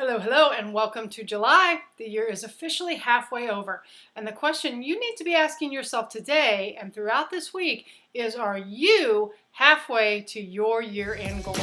Hello, hello, and welcome to July. The year is officially halfway over. And the question you need to be asking yourself today and throughout this week is, are you halfway to your year-end goals?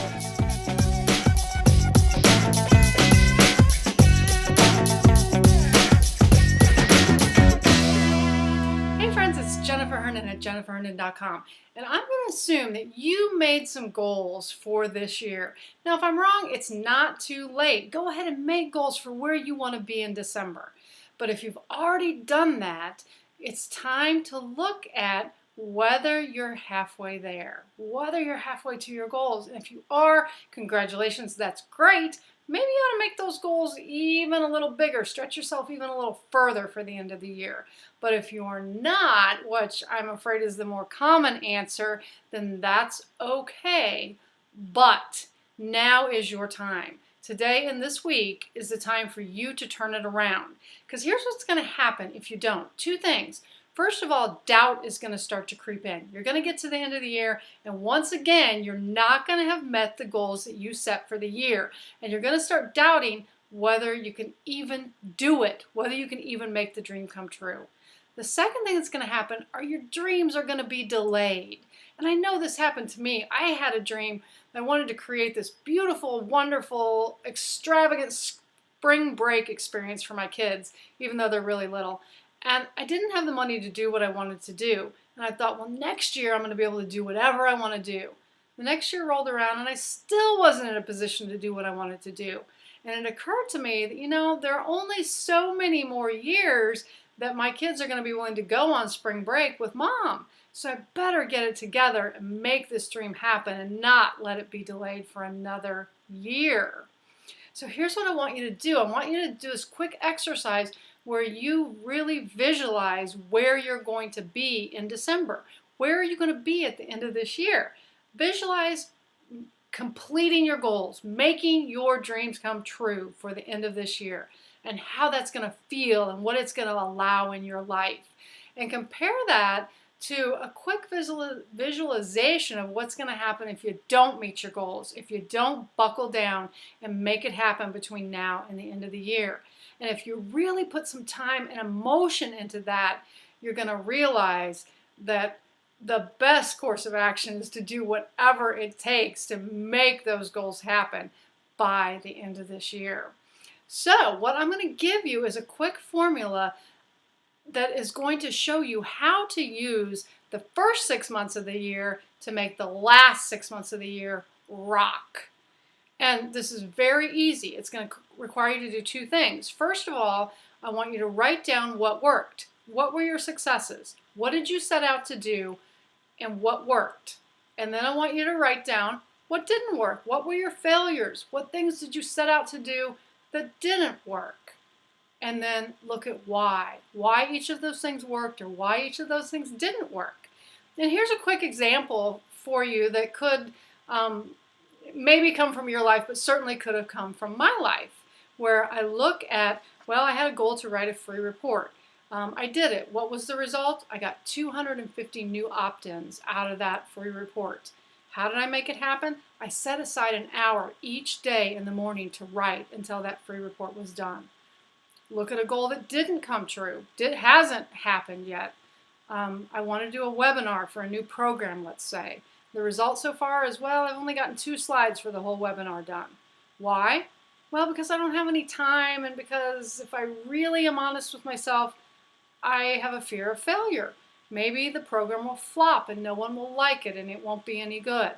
Hey friends, it's Jennifer Herndon at jenniferherndon.com, and I'm going to assume that you made some goals for this year. Now, if I'm wrong, it's not too late. Go ahead and make goals for where you want to be in December. But if you've already done that, it's time to look at whether you're halfway there, whether you're halfway to your goals. And if you are, congratulations, that's great. Maybe you ought to make those goals even a little bigger, stretch yourself even a little further for the end of the year. But if you're not, which I'm afraid is the more common answer, then that's okay. But now is your time. Today and this week is the time for you to turn it around. Because here's what's going to happen if you don't. Two things. First of all, doubt is going to start to creep in. You're going to get to the end of the year, and once again, you're not going to have met the goals that you set for the year. And you're going to start doubting whether you can even do it, whether you can even make the dream come true. The second thing that's going to happen are your dreams are going to be delayed. And I know this happened to me. I had a dream that I wanted to create this beautiful, wonderful, extravagant spring break experience for my kids, even though they're really little. And I didn't have the money to do what I wanted to do. And I thought, well, next year I'm going to be able to do whatever I want to do. The next year rolled around and I still wasn't in a position to do what I wanted to do. And it occurred to me that, there are only so many more years that my kids are going to be willing to go on spring break with mom. So I better get it together and make this dream happen and not let it be delayed for another year. So here's what I want you to do. I want you to do this quick exercise where you really visualize where you're going to be in December. Where are you going to be at the end of this year? Visualize completing your goals, making your dreams come true for the end of this year, and how that's going to feel and what it's going to allow in your life. And compare that to a quick visualization of what's going to happen if you don't meet your goals, if you don't buckle down and make it happen between now and the end of the year. And if you really put some time and emotion into that, you're going to realize that the best course of action is to do whatever it takes to make those goals happen by the end of this year. So what I'm going to give you is a quick formula that is going to show you how to use the first 6 months of the year to make the last 6 months of the year rock. And this is very easy. It's going to require you to do two things. First of all, I want you to write down what worked. What were your successes? What did you set out to do and what worked? And then I want you to write down what didn't work. What were your failures? What things did you set out to do that didn't work? And then look at why each of those things worked or why each of those things didn't work. And here's a quick example for you that could maybe come from your life, but certainly could have come from my life, where I look at, I had a goal to write a free report. I did it. What was the result? I got 250 new opt-ins out of that free report. How did I make it happen? I set aside an hour each day in the morning to write until that free report was done. Look at a goal that didn't come true. It hasn't happened yet. I want to do a webinar for a new program, let's say. The result so far is, I've only gotten 2 slides for the whole webinar done. Why? Well, because I don't have any time, and because if I really am honest with myself, I have a fear of failure. Maybe the program will flop and no one will like it and it won't be any good.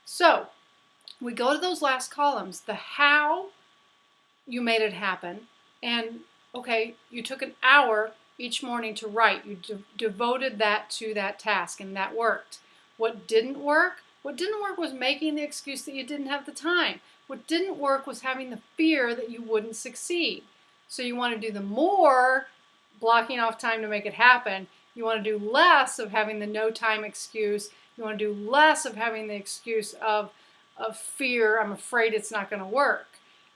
So we go to those last columns, the how you made it happen, and okay, you took an hour each morning to write. You devoted that to that task and that worked. What didn't work? What didn't work was making the excuse that you didn't have the time. What didn't work was having the fear that you wouldn't succeed. So you want to do the more blocking off time to make it happen. You want to do less of having the no time excuse. You want to do less of having the excuse of fear. I'm afraid it's not going to work.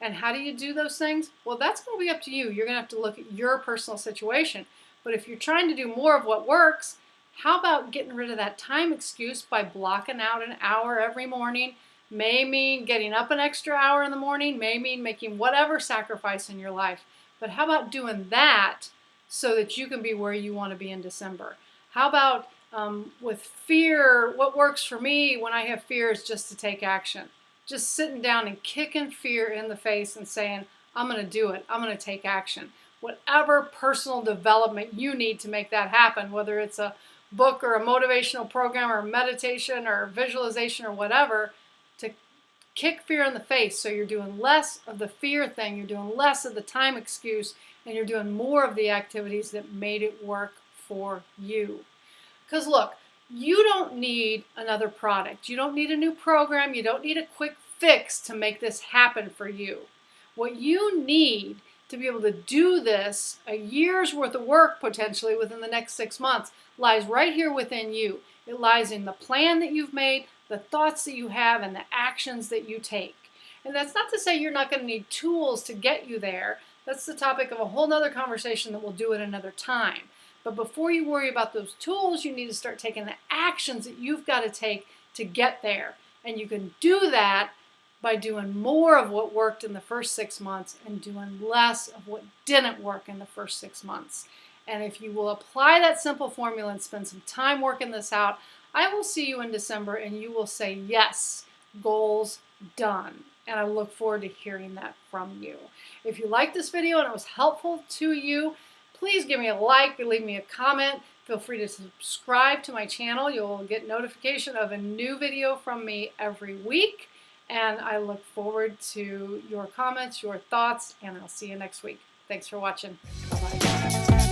And how do you do those things? Well, that's going to be up to you. You're going to have to look at your personal situation. But if you're trying to do more of what works, how about getting rid of that time excuse by blocking out an hour every morning May mean getting up an extra hour in the morning, may mean making whatever sacrifice in your life. But how about doing that so that you can be where you want to be in December? How about with fear, what works for me when I have fear is just to take action. Just sitting down and kicking fear in the face and saying, I'm going to do it. I'm going to take action. Whatever personal development you need to make that happen, whether it's a book or a motivational program or meditation or visualization or whatever, to kick fear in the face so you're doing less of the fear thing, you're doing less of the time excuse, and you're doing more of the activities that made it work for you. Because look, you don't need another product. You don't need a new program. You don't need a quick fix to make this happen for you. What you need to be able to do this, a year's worth of work potentially within the next 6 months, lies right here within you. It lies in the plan that you've made, the thoughts that you have, and the actions that you take. And that's not to say you're not going to need tools to get you there. That's the topic of a whole nother conversation that we'll do at another time. But before you worry about those tools, you need to start taking the actions that you've got to take to get there. And you can do that by doing more of what worked in the first 6 months and doing less of what didn't work in the first 6 months. And if you will apply that simple formula and spend some time working this out, I will see you in December and you will say, yes, goals done. And I look forward to hearing that from you. If you liked this video and it was helpful to you, please give me a like, leave me a comment. Feel free to subscribe to my channel. You'll get notification of a new video from me every week. And I look forward to your comments, your thoughts, and I'll see you next week. Thanks for watching. Bye-bye.